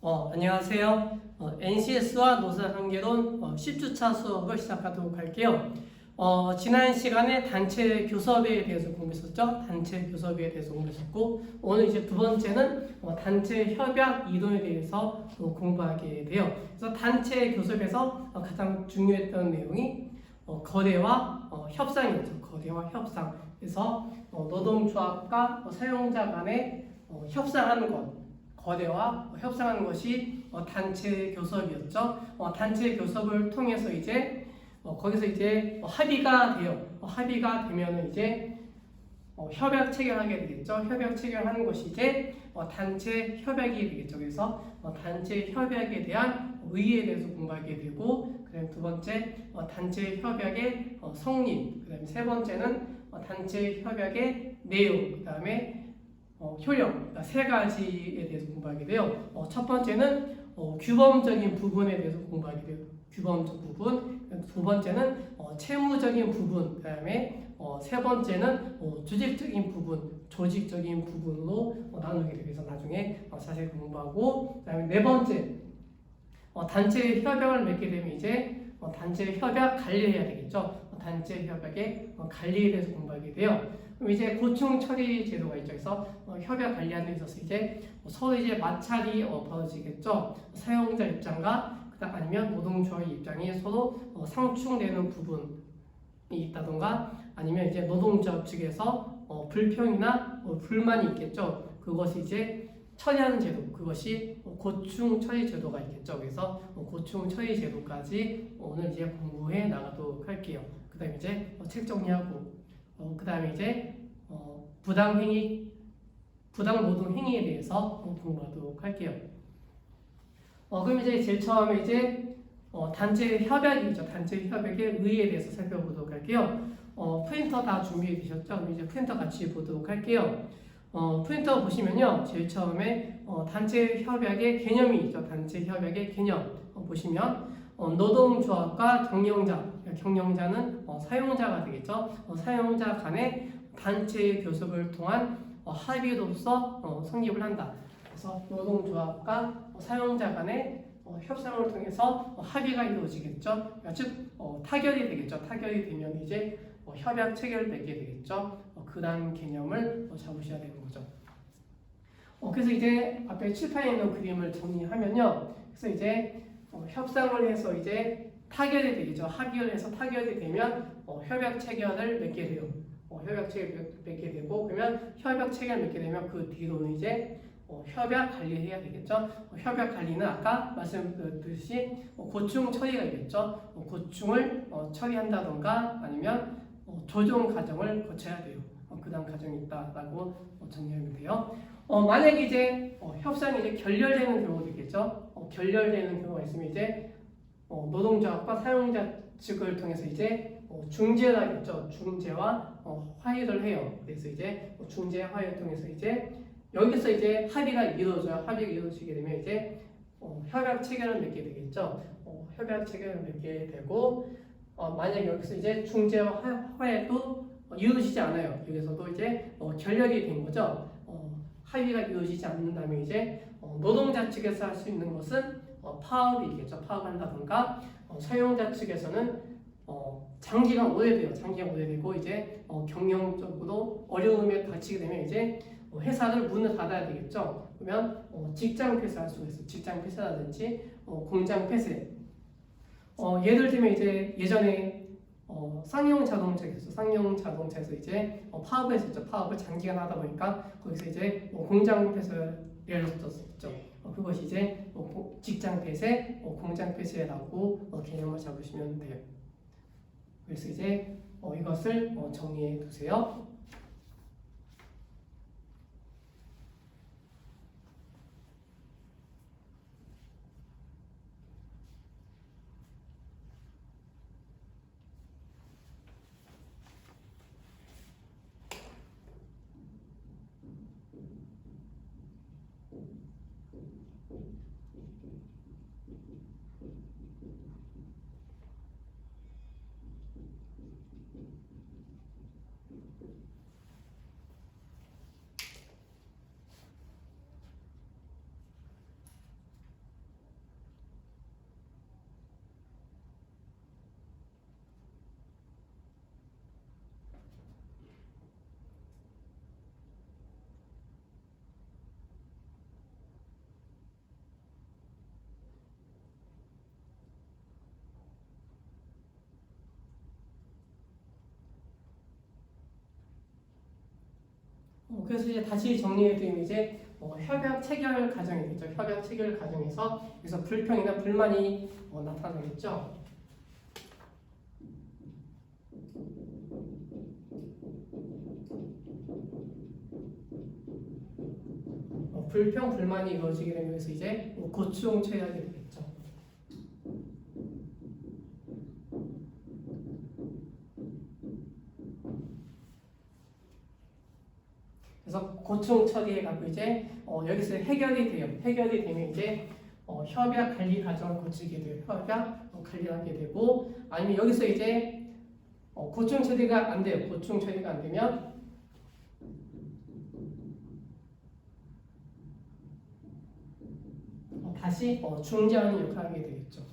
안녕하세요. NCS와 노사관계론 10주차 수업을 시작하도록 할게요. 지난 시간에 단체 교섭에 대해서 공부했었죠. 단체 교섭에 대해서 공부했었고, 오늘 이제 두 번째는 단체 협약 이론에 대해서 공부하게 돼요. 그래서 단체 교섭에서 가장 중요했던 내용이 거래와 협상이었죠. 거래와 협상. 그래서 노동조합과 사용자 간에 협상하는 것. 거래와 협상하는 것이 단체 교섭이었죠. 단체 교섭을 통해서 이제 거기서 이제 합의가 돼요. 합의가 되면은 이제 협약 체결하게 되겠죠. 협약 체결하는 것이 이제 단체 협약이 되겠죠. 그래서 단체 협약에 대한 의의에 대해서 공부하게 되고, 그다음 두 번째 단체 협약의 성립, 그다음에 세 번째는 단체 협약의 내용, 그다음에 효력, 그러니까 세 가지에 대해서 공부하게 돼요. 첫 번째는 규범적인 부분에 대해서 공부하게 돼요. 규범적 부분. 두 번째는 채무적인 부분. 그다음에 세 번째는 조직적인 부분, 조직적인 부분으로 나누게 돼요. 그래서 나중에 자세히 공부하고, 그다음에 네 번째 단체 협약을 맺게 되면 이제 단체 협약 관리해야 되겠죠. 단체 협약의 관리에 대해서 공부하게 돼요. 그럼 이제 고충 처리 제도가 있죠. 그래서 협약 관리하는 데 있어서 이제 서로 이제 마찰이 벌어지겠죠. 사용자 입장과 그다음 아니면 노동조합 입장이 서로 상충되는 부분이 있다던가, 아니면 이제 노동조합 측에서 불평이나 불만이 있겠죠. 그것이 이제 처리하는 제도, 그것이 고충 처리 제도가 있겠죠. 그래서 고충 처리 제도까지 오늘 이제 공부해 나가도록 할게요. 그 다음에 이제 책 정리하고, 그 다음에 이제 부당행위, 부당노동행위에 대해서 공부하도록 할게요. 그럼 이제 제일 처음에 이제 단체 협약이죠. 단체 협약의 의의에 대해서 살펴보도록 할게요. 프린터 다 준비해 주셨죠? 그럼 이제 프린터 같이 보도록 할게요. 프린터 보시면요, 제일 처음에 단체 협약의 개념이 있죠. 단체 협약의 개념 보시면 노동조합과 경영자는 사용자가 되겠죠. 사용자 간의 단체 교섭을 통한 합의로서 성립을 한다. 그래서 노동조합과 사용자 간의 협상을 통해서 합의가 이루어지겠죠. 즉 타결이 되겠죠. 타결이 되면 이제 협약 체결을 맺게 되겠죠. 그런 개념을 잡으셔야 되는 거죠. 그래서 이제 앞에 칠판에 있는 그림을 정리하면요. 그래서 이제 협상을 해서 이제 타결이 되겠죠. 합의를 해서 타결이 되면 협약 체결을 맺게 돼요. 협약 체결 맺게 되고, 그러면 협약 체결 맺게 되면 그 뒤로는 이제 협약 관리해야 되겠죠. 협약 관리는 아까 말씀드렸듯이 고충 처리가 있겠죠. 고충을 처리한다던가 아니면 조정 과정을 거쳐야 돼요. 그 다음 과정이 있다라고 정리하면 돼요. 만약에 이제 협상이 이제 결렬되는 경우도 있겠죠. 결렬되는 경우가 있으면 이제 노동조합과 사용자 측을 통해서 이제 중재를 하겠죠. 중재와 화해를 해요. 그래서 이제 중재 화해를 통해서 이제 여기서 이제 합의가 이루어져요. 합의가 이루어지게 되면 이제 협약 체결을 맺게 되겠죠. 협약 체결을 맺게 되고, 만약 여기서 이제 중재와 화해도 이루어지지 않아요. 여기서도 이제 결렬이 된 거죠. 합의가 이루어지지 않는다면 이제 노동자 측에서 할 수 있는 것은 파업이겠죠. 파업한다던가, 사용자 측에서는 장기간 오래돼요. 장기간 오래되고 이제 경영적으로 어려움에 닥치게 되면 이제 회사를 문을 닫아야 되겠죠. 그러면 직장 폐쇄할 수가 있어요. 직장 폐쇄라든지 공장 폐쇄. 예를 들면 이제 예전에 쌍용 자동차에서 이제 파업을 했었죠. 파업을 장기간 하다 보니까 거기서 이제 공장 폐쇄를 내렸었죠. 그것이 이제 직장 폐쇄, 공장 폐쇄라고 개념을 잡으시면 돼요. 그래서 이제 이것을 정리해 두세요. 그래서 이제 다시 정리해드리면 이제 협약 체결 과정이겠죠. 협약 체결 과정에서 그래서 불평이나 불만이 나타나겠죠. 불평 불만이 이루어지게 되면서 이제 고충 처리하게 되겠죠. 그래서 고충 처리해 갖고 이제 여기서 해결이 되면 이제 협약 관리 과정을 거치게 돼요. 협약 관리하게 되고 아니면 여기서 이제 고충 처리가 안 돼요. 고충 처리가 안 되면 다시 중재하는 역할을 하게 되겠죠.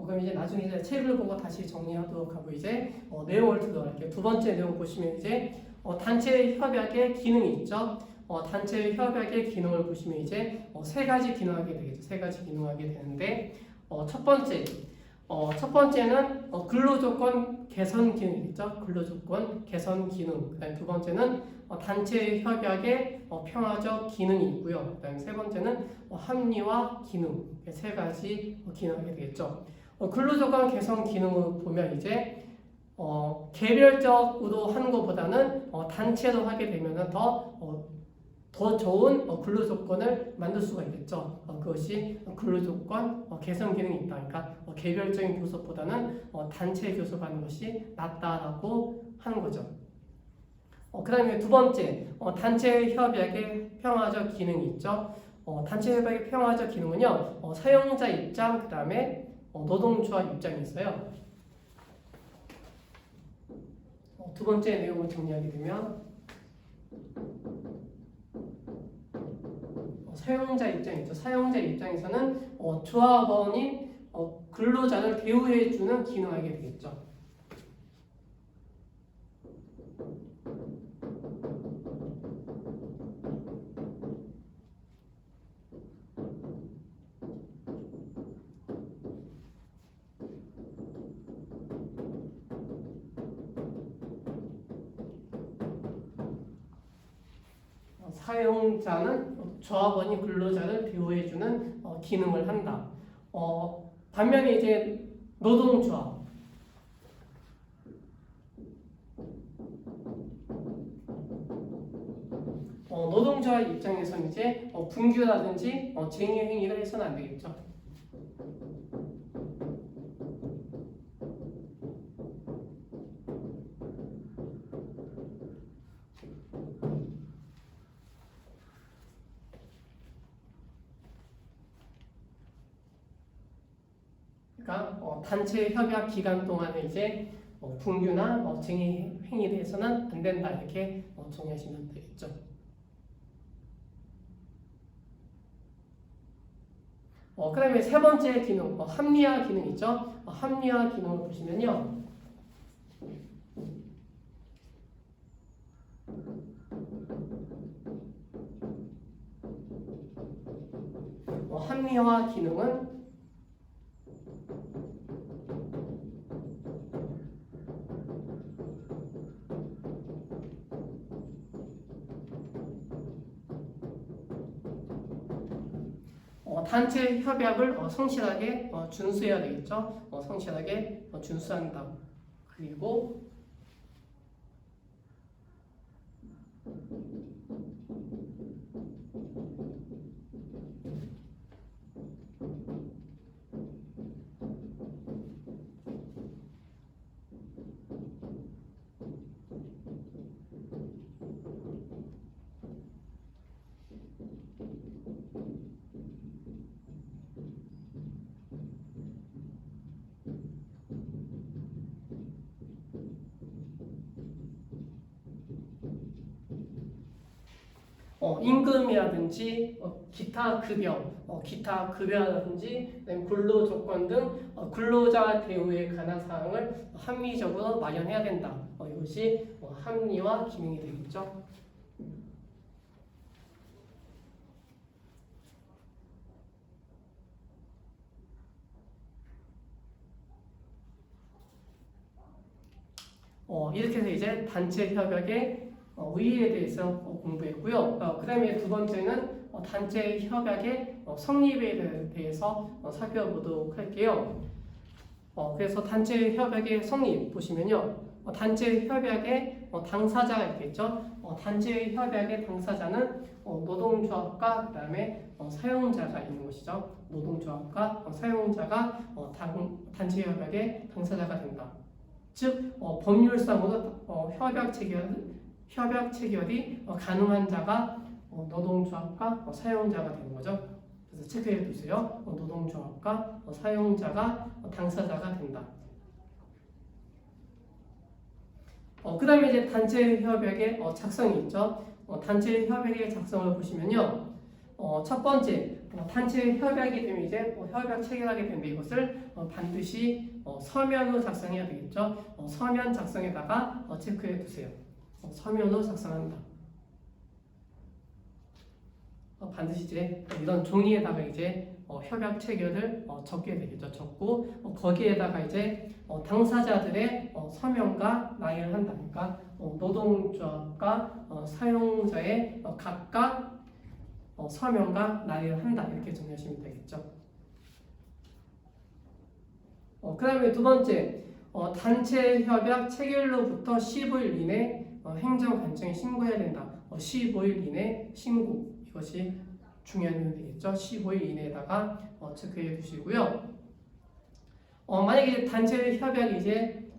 그럼 이제 나중에 이제 책을 보고 다시 정리하도록 하고 이제 내용을 들어갈게요. 두 번째 내용 보시면 이제 단체 협약의 기능이 있죠. 단체 협약의 기능을 보시면 이제 세 가지 기능하게 되겠죠. 세 가지 기능하게 되는데 첫 번째는 근로조건 개선 기능이겠죠. 근로조건 개선 기능. 그다음에 두 번째는 단체 협약의 평화적 기능이 있고요. 그다음에 세 번째는 합리화 기능. 세 가지 기능하게 되겠죠. 근로조건 개선 기능을 보면 이제 개별적으로 하는 것보다는 단체로 하게 되면 더 좋은 근로조건을 만들 수가 있겠죠. 그것이 근로조건 개선 기능이 있다. 그러니까 개별적인 교섭보다는 단체 교섭하는 것이 낫다라고 하는 거죠. 그 다음에 두 번째, 단체 협약의 평화적 기능이 있죠. 단체 협약의 평화적 기능은요, 사용자 입장, 그 다음에 노동조합 입장이 있어요. 두 번째 내용을 정리하게 되면 사용자 입장이죠. 사용자 입장에서는 조합원이 근로자를 대우해주는 기능을 하게 되겠죠. 사용자는 조합원이 근로자를 대우해주는 기능을 한다. 반면에 이제 노동조합, 노동조합 입장에서는 이제 분규라든지 쟁의 행위를 해서는 안 되겠죠. 그러니까 단체 협약 기간 동안에 이제 분규나 쟁의 행위를 해서는 안 된다 이렇게 정리하시면 되겠죠. 그다음에 세 번째 기능, 합리화 기능 있죠. 합리화 기능을 보시면요. 합리화 기능은 단체 협약을 성실하게 준수해야 되겠죠. 성실하게 준수한다. 그리고 임금이라든지 기타 급여라든지 그다음에 근로 조건 등 근로자 대우에 관한 사항을 합리적으로 마련해야 된다. 이것이 합리화 기능이 되겠죠. 이렇게 해서 이제 단체 협약의 의의에 대해서 공부했고요. 그 다음에 두 번째는 단체 협약의 성립에 대해서 살펴보도록 할게요. 그래서 단체 협약의 성립 보시면요. 단체 협약의 당사자가 있겠죠. 단체 협약의 당사자는 노동조합과 그 다음에 사용자가 있는 것이죠. 노동조합과 사용자가 단체 협약의 당사자가 된다. 즉 법률상으로 협약 체결이 가능한 자가 노동조합과 사용자가 되는 거죠. 그래서 체크해 두세요. 노동조합과 사용자가 당사자가 된다. 그 다음에 이제 단체 협약의 작성이 있죠. 단체 협약의 작성을 보시면요. 첫 번째, 단체 협약이 되면 이제 협약 체결하게 되는데 이것을 반드시 서면으로 작성해야 되겠죠. 서면 작성에다가 체크해 두세요. 서면으로 작성한다. 반드시 이제 이런 종이에다가 이제 협약 체결을 적게 되겠죠. 적고 거기에다가 이제 당사자들의 서명과 나열을 한다. 그러니까 노동조합과 사용자의 각각 서명과 나열을 한다. 이렇게 정리하시면 되겠죠. 그 다음에 두 번째, 단체 협약 체결로부터 15일 이내 행정관청에 신고해야 된다. 15일 이내 신고. 이것이 중요한 내용이 되겠죠. 15일 이내에다가 체크해 주시고요. 만약에 단체 협약이 이제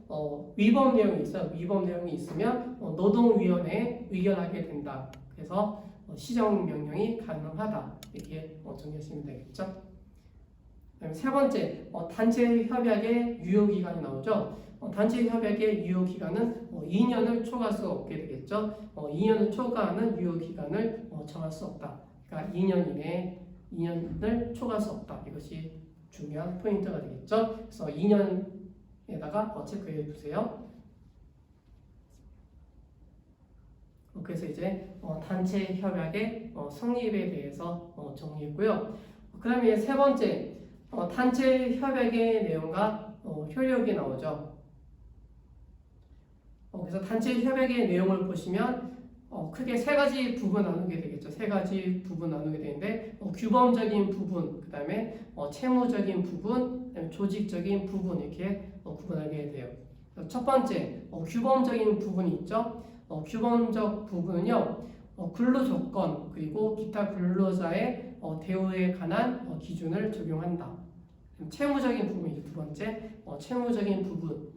위법 내용이 있어요. 위법 내용이 있으면 노동위원회에 의결하게 된다. 그래서 시정명령이 가능하다. 이렇게 정리하시면 되겠죠. 그다음에 세 번째, 단체 협약의 유효기간이 나오죠. 단체 협약의 유효기간은 2년을 초과할 수 없게 되겠죠. 2년을 초과하는 유효기간을 정할 수 없다. 그러니까 2년 이내에 2년을 초과할 수 없다. 이것이 중요한 포인트가 되겠죠. 그래서 2년에다가 체크해 두세요. 그래서 이제 단체 협약의 성립에 대해서 정리했고요. 그 다음에 세 번째, 단체 협약의 내용과 효력이 나오죠. 그래서 단체 협약의 내용을 보시면 크게 세 가지 부분 나누게 되겠죠. 세 가지 부분 나누게 되는데 규범적인 부분, 그 다음에 채무적인 부분, 그다음에 조직적인 부분 이렇게 구분하게 돼요. 첫 번째, 규범적인 부분이 있죠. 규범적 부분은요, 근로조건 그리고 기타 근로자의 대우에 관한 기준을 적용한다. 채무적인 부분이 두 번째, 채무적인 부분,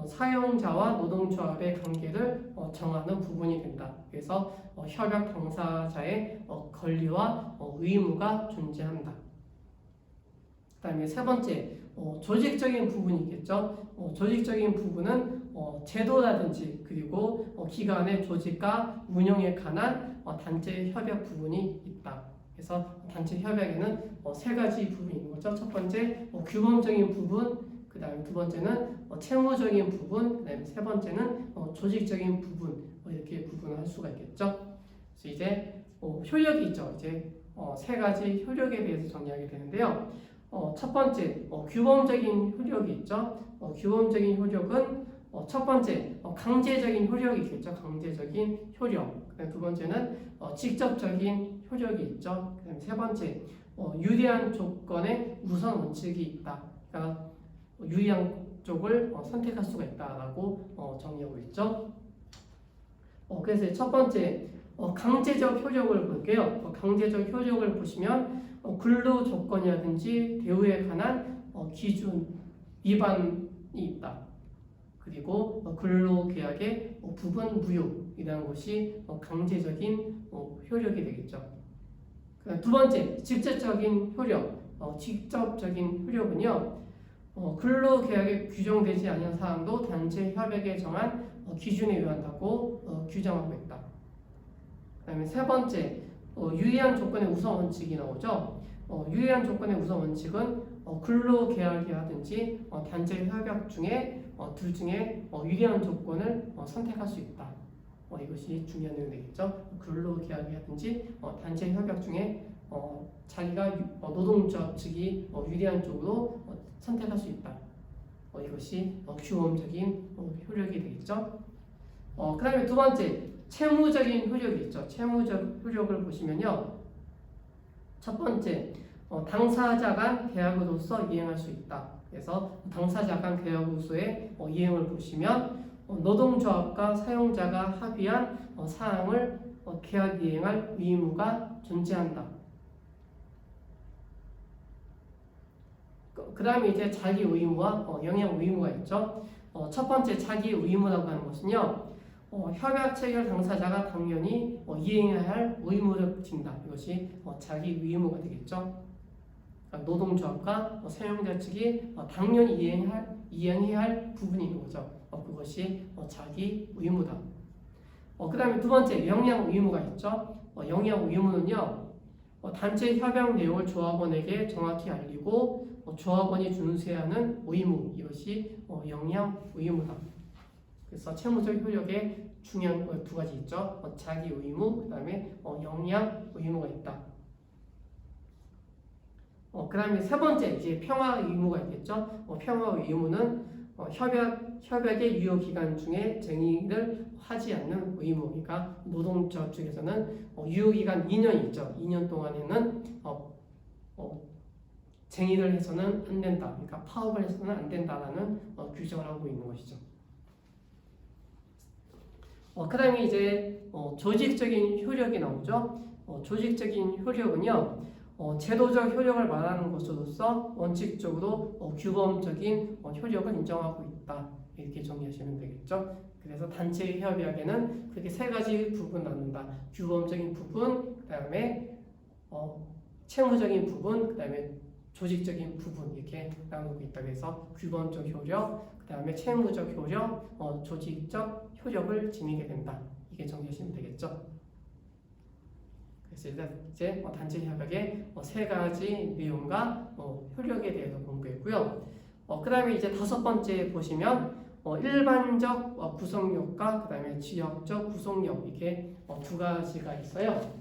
사용자와 노동조합의 관계를 정하는 부분이 된다. 그래서 협약 당사자의 권리와 의무가 존재한다. 그 다음에 세 번째, 조직적인 부분이 있겠죠. 조직적인 부분은 제도라든지 그리고 기관의 조직과 운영에 관한 단체 협약 부분이 있다. 그래서 단체 협약에는 세 가지 부분이 있는 거죠. 첫 번째, 규범적인 부분, 그 다음에 두 번째는 채무적인 부분, 그 다음에 세 번째는 조직적인 부분, 이렇게 구분할 수가 있겠죠. 그래서 이제 효력이 있죠. 이제 세 가지 효력에 대해서 정리하게 되는데요. 첫 번째, 규범적인 효력이 있죠. 규범적인 효력은 첫 번째, 강제적인 효력이 있겠죠. 강제적인 효력. 그다음에 두 번째는 직접적인 효력이 있죠. 그다음에 세 번째, 유리한 조건에 우선 원칙이 있다. 그러니까 유리한 쪽을 선택할 수가 있다라고 정리하고 있죠. 그래서 첫 번째, 강제적 효력을 볼게요. 강제적 효력을 보시면 근로 조건이라든지 대우에 관한 기준 위반이 있다. 그리고 근로계약의 부분 무효이라는 것이 강제적인 효력이 되겠죠. 두 번째, 직접적인 효력. 직접적인 효력은요, 근로계약에 규정되지 않은 사항도 단체 협약에 정한 기준에 의한다고 규정하고 있다. 그 다음에 세 번째, 유의한 조건의 우선 원칙이 나오죠. 유의한 조건의 우선 원칙은 근로계약이 하든지 단체 협약 중에 둘 중에 유리한 조건을 선택할 수 있다. 이것이 중요한 내용이 되겠죠. 근로계약이 하든지 단체 협약 중에 자기가 노동조합 측이 유리한 쪽으로 선택할 수 있다. 이것이 규범적인 효력이 되겠죠. 그 다음에 두 번째, 채무적인 효력이 있죠. 채무적 효력을 보시면요. 첫 번째, 당사자 간 계약으로서 이행할 수 있다. 그래서 당사자 간 계약으로서의 이행을 보시면 노동조합과 사용자가 합의한 사항을 계약 이행할 의무가 존재한다. 그 다음에 이제 자기 의무와 영향 의무가 있죠. 첫 번째 자기 의무라고 하는 것은요. 협약 체결 당사자가 당연히 이행해야 할 의무를 진다. 이것이 자기 의무가 되겠죠. 노동조합과 사용자 측이 당연히 이행해야 할 부분이 있는 거죠. 그것이 자기 의무다. 그 다음에 두 번째 영향 의무가 있죠. 영향 의무는요. 단체 협약 내용을 조합원에게 정확히 알리고 조합원이 준수해야 하는 의무, 이것이 영향 의무다. 그래서 채무적 효력에 중요한 두 가지 있죠. 자기 의무, 그 다음에 영향 의무가 있다. 그 다음에 세 번째 이제 평화 의무가 있겠죠. 평화 의무는 협약의 유효 기간 중에 쟁의를 하지 않는 의무. 그러니까 노동조합 측에서는 유효 기간 2년이 있죠. 2년 동안에는 쟁의를 해서는 안 된다. 그러니까 파업을 해서는 안 된다라는 규정을 하고 있는 것이죠. 그 다음에 이제 조직적인 효력이 나오죠. 조직적인 효력은요. 제도적 효력을 말하는 것으로서 원칙적으로 규범적인 효력을 인정하고 있다. 이렇게 정리하시면 되겠죠. 그래서 단체 협약에는 그렇게 세 가지 부분 나눈다. 규범적인 부분, 그 다음에 채무적인 부분, 그 다음에 조직적인 부분 이렇게 나누고 있다. 그래서 규범적 효력, 그 다음에 채무적 효력, 조직적 효력을 지니게 된다. 이게 정리하시면 되겠죠. 그래서 이제 단체 협약의 세 가지 내용과 효력에 대해서 공부했고요. 그 다음에 이제 다섯 번째 보시면 일반적 구성력과 그 다음에 지역적 구성력 이렇게 두 가지가 있어요.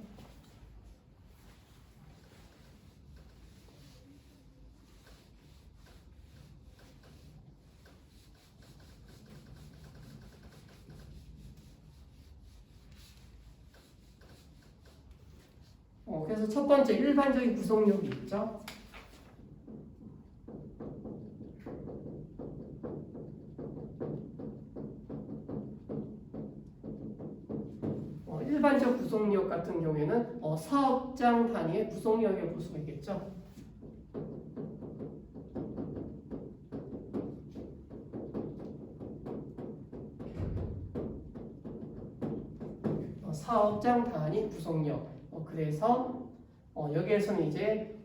그래서 첫 번째 일반적인 구성력이 있죠. 일반적 구성력 같은 경우에는 사업장 단위의 구성력을 볼 수가 있겠죠. 사업장 단위 구성력. 그래서 여기에서는 이제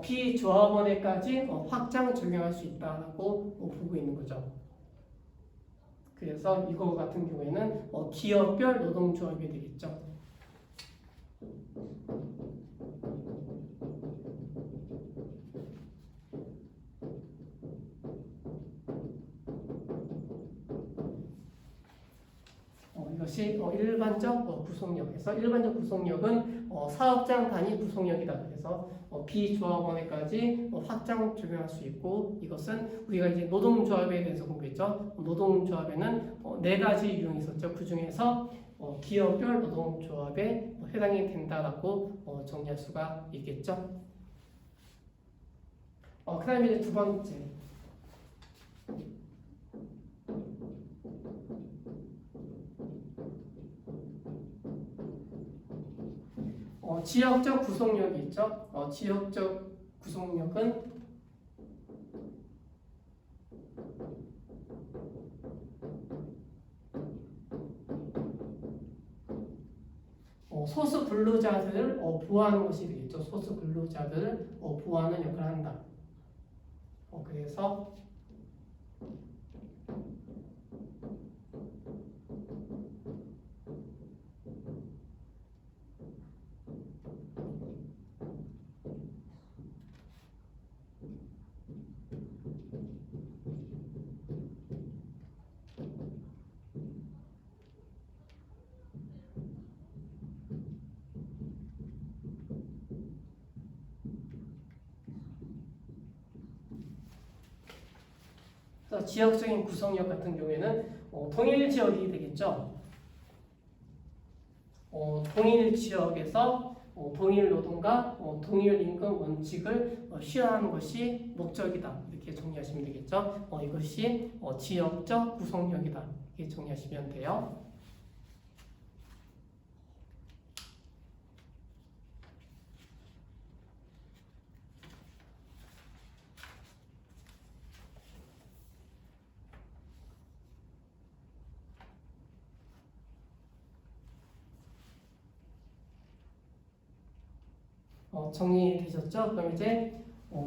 비조합원에까지 확장 적용할 수 있다고 보고 있는 거죠. 그래서 이거 같은 경우에는 기업별 노동조합이 되겠죠. 이것이 일반적 구성력에서 일반적 구성력은 사업장 단위 구성력이다. 그래서 비조합원에까지 확장 적용할 수 있고 이것은 우리가 이제 노동조합에 대해서 공부했죠. 노동조합에는 네 가지 유형이 있었죠. 그 중에서 기업별 노동조합에 해당이 된다라고 정리할 수가 있겠죠. 그 다음에 이제 두 번째. 지역적 구성력이 있죠. 지역적 구성력은 소수 근로자들을 보호하는 것이 되겠죠. 소수 근로자들을 보호하는 역할을 한다. 그래서 지역적인 구성력 같은 경우에는 동일 지역이 되겠죠. 동일 지역에서 동일 노동과 동일 임금 원칙을 실현하는 것이 목적이다. 이렇게 정리하시면 되겠죠. 이것이 지역적 구성력이다. 이렇게 정리하시면 돼요. 정리되셨죠? 그럼 이제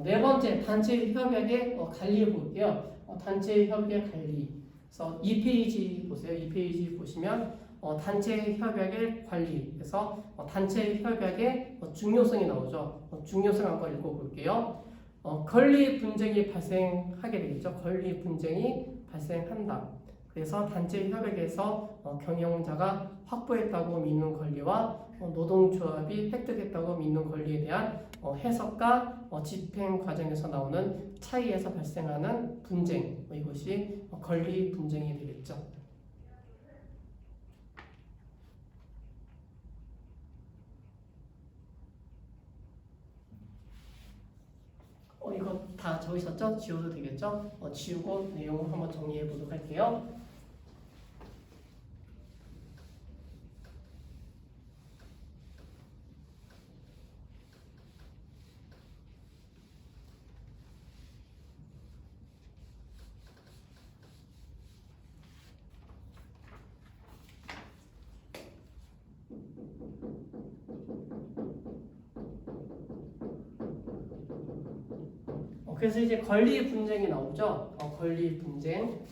네 번째 단체 협약의 관리 볼게요. 단체 협약의 관리. 그래서 2페이지 보세요. 2페이지 보시면 단체 협약의 관리. 그래서 단체 협약의 중요성이 나오죠. 중요성 한번 읽어볼게요. 권리 분쟁이 발생하게 되겠죠. 권리 분쟁이 발생한다. 그래서 단체 협약에서 경영자가 확보했다고 믿는 권리와 노동조합이 획득했다고 믿는 권리에 대한 해석과 집행 과정에서 나오는 차이에서 발생하는 분쟁, 이것이 권리 분쟁이 되겠죠. 이거 다 적으셨죠? 지워도 되겠죠? 지우고 내용을 한번 정리해 보도록 할게요. 그래서 이제 권리 분쟁이 나오죠. 권리 분쟁.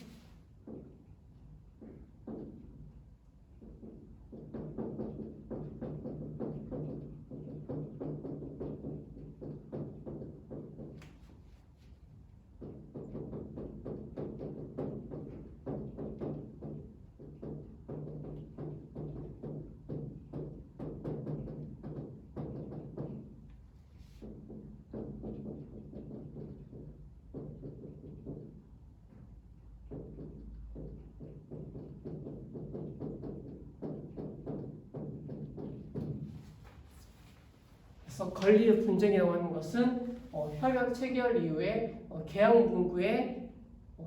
그래서 권리 분쟁이라고 하는 것은 협약 체결 이후에 계약 문구의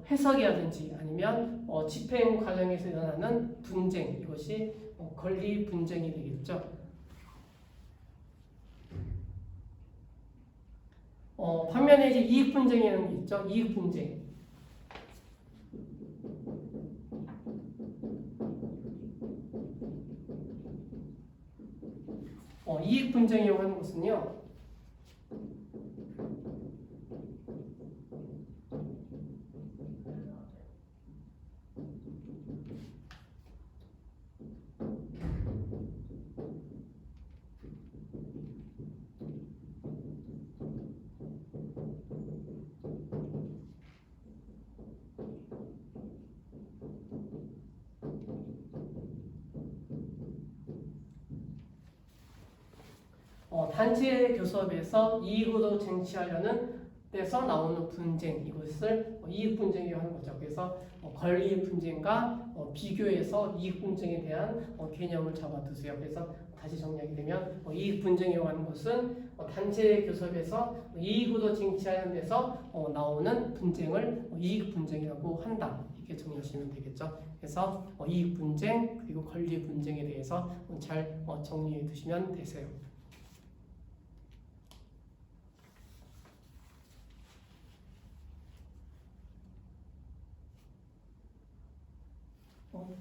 해석이라든지 아니면 집행 과정에서 일어나는 분쟁, 이것이 권리 분쟁이 되겠죠. 반면에 이제 이익 분쟁이라는 게 있죠. 이익 분쟁. 이익 분쟁이라고 하는 것은요. 단체 교섭에서 이익으로 쟁취하려는 데서 나오는 분쟁, 이것을 이익 분쟁이라고 하는 거죠. 그래서 권리 분쟁과 비교해서 이익 분쟁에 대한 개념을 잡아두세요. 그래서 다시 정리하게 되면 이익 분쟁이라고 하는 것은 단체 교섭에서 이익으로 쟁취하는 데서 나오는 분쟁을 이익 분쟁이라고 한다. 이렇게 정리하시면 되겠죠. 그래서 이익 분쟁 그리고 권리 분쟁에 대해서 잘 정리해 두시면 되세요.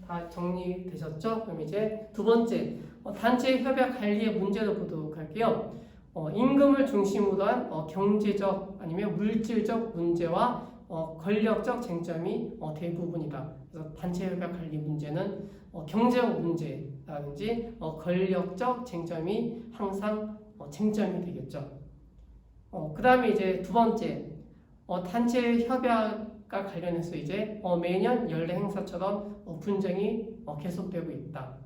다 정리되셨죠? 그럼 이제 두 번째 단체 협약 관리의 문제를 보도록 할게요. 임금을 중심으로 한 경제적 아니면 물질적 문제와 권력적 쟁점이 대부분이다. 그래서 단체 협약 관리 문제는 경제적 문제라든지 권력적 쟁점이 항상 쟁점이 되겠죠. 그 다음에 이제 두 번째, 단체 협약과 관련해서 이제 매년 연례 행사처럼 분쟁이 계속되고 있다.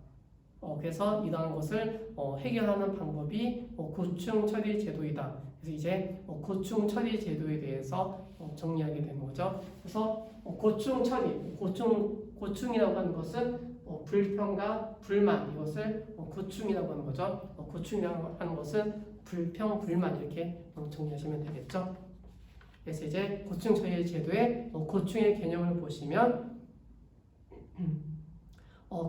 그래서 이러한 것을 해결하는 방법이 고충 처리 제도이다. 그래서 이제 고충 처리 제도에 대해서 정리하게 되는 거죠. 그래서 고충 처리, 고충이라고 하는 것은 불평과 불만, 이것을 고충이라고 하는 거죠. 고충이라고 하는 것은 불평, 불만 이렇게 정리하시면 되겠죠. 그래서 이제 고충 처리 제도의 고충의 개념을 보시면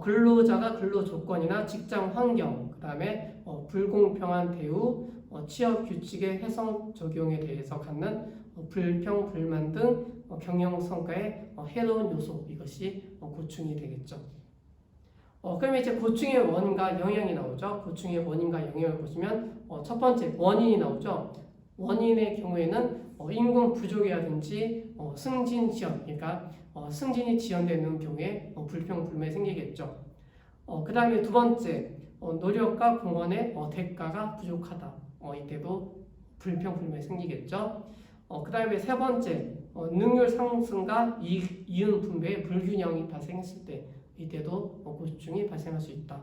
근로자가 근로 조건이나 직장 환경, 그 다음에 불공평한 대우, 취업 규칙의 훼손 적용에 대해서 갖는 불평, 불만 등 경영 성과에 해로운 요소, 이것이 고충이 되겠죠. 그러면 이제 고충의 원인과 영향이 나오죠. 고충의 원인과 영향을 보시면 첫 번째 원인이 나오죠. 원인의 경우에는 인구 부족이라든지 승진 지연, 그러니까 승진이 지연되는 경우에 불평, 불만이 생기겠죠. 그 다음에 두 번째 노력과 공헌의 대가가 부족하다. 이때도 불평, 불만이 생기겠죠. 그 다음에 세 번째 능률 상승과 이윤 분배의 불균형이 발생했을 때 이때도 고충이 발생할 수 있다.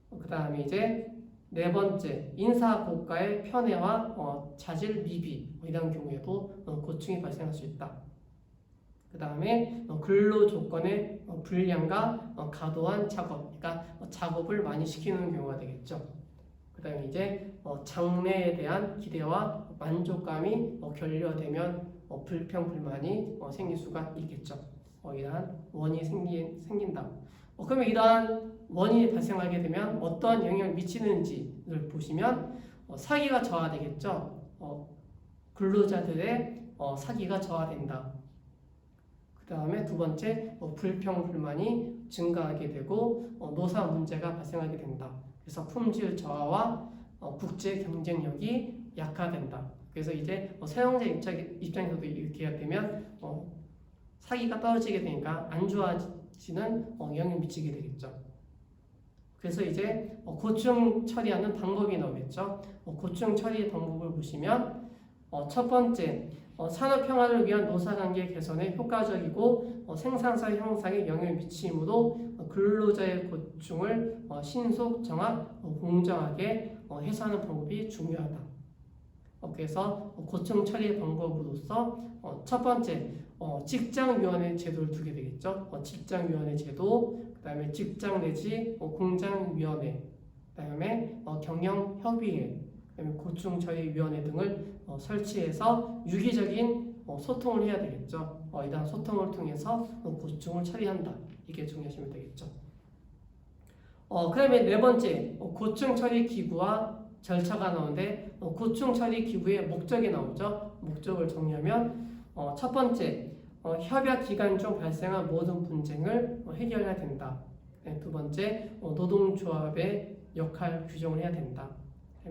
그 다음에 이제 네 번째 인사 고과의 편애와 자질 미비, 이런 경우에도 고충이 발생할 수 있다. 그 다음에 근로 조건의 불량과 과도한 작업, 그러니까 작업을 많이 시키는 경우가 되겠죠. 그 다음에 이제 장래에 대한 기대와 만족감이 결여되면 불평, 불만이 생길 수가 있겠죠. 이러한 원인이 생긴다. 그러면 이러한 원인이 발생하게 되면 어떠한 영향을 미치는지를 보시면 사기가 저하되겠죠. 근로자들의 사기가 저하된다. 그 다음에 두 번째 불평, 불만이 증가하게 되고 노사 문제가 발생하게 된다. 그래서 품질 저하와 국제 경쟁력이 약화된다. 그래서 이제 사용자 입장에서도 이렇게 되면 사기가 떨어지게 되니까 안 좋아지는 영향을 미치게 되겠죠. 그래서 이제 고충 처리하는 방법이 나오겠죠. 고충 처리 방법을 보시면 첫 번째 산업 평화를 위한 노사관계 개선에 효과적이고 생산성 향상에 영향을 미치므로 근로자의 고충을 신속, 정확, 공정하게 해소하는 방법이 중요하다. 그래서 고충 처리 방법으로서 첫 번째 직장위원회 제도를 두게 되겠죠. 직장위원회 제도, 그 다음에 직장 내지 공장위원회, 그 다음에 경영협의회, 그 다음에 고충처리위원회 등을 설치해서 유기적인 소통을 해야 되겠죠. 이러한 소통을 통해서 고충을 처리한다. 이게 중요하시면 되겠죠. 그 다음에 네 번째 고충 처리 기구와 절차가 나오는데 고충 처리 기구의 목적이 나오죠. 목적을 정리하면 첫 번째 협약 기간 중 발생한 모든 분쟁을 해결해야 된다. 두 번째 노동조합의 역할 규정을 해야 된다.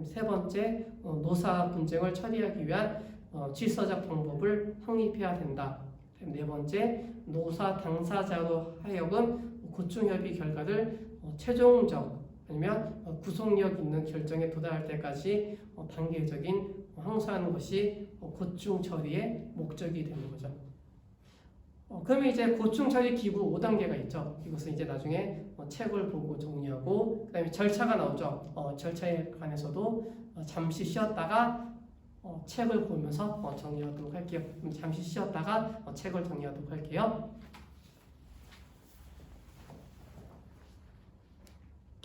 세 번째 노사 분쟁을 처리하기 위한 질서적 방법을 확립해야 된다. 네 번째 노사 당사자로 하여금 고충협의 결과를 최종적 아니면 구속력 있는 결정에 도달할 때까지 단계적인 항소하는 것이 고충 처리의 목적이 되는 거죠. 그러면 이제 고충 처리 기구 5단계가 있죠. 이것은 이제 나중에 책을 보고 정리하고, 그 다음에 절차가 나오죠. 절차에 관해서도 잠시 쉬었다가 책을 보면서 정리하도록 할게요. 잠시 쉬었다가 책을 정리하도록 할게요.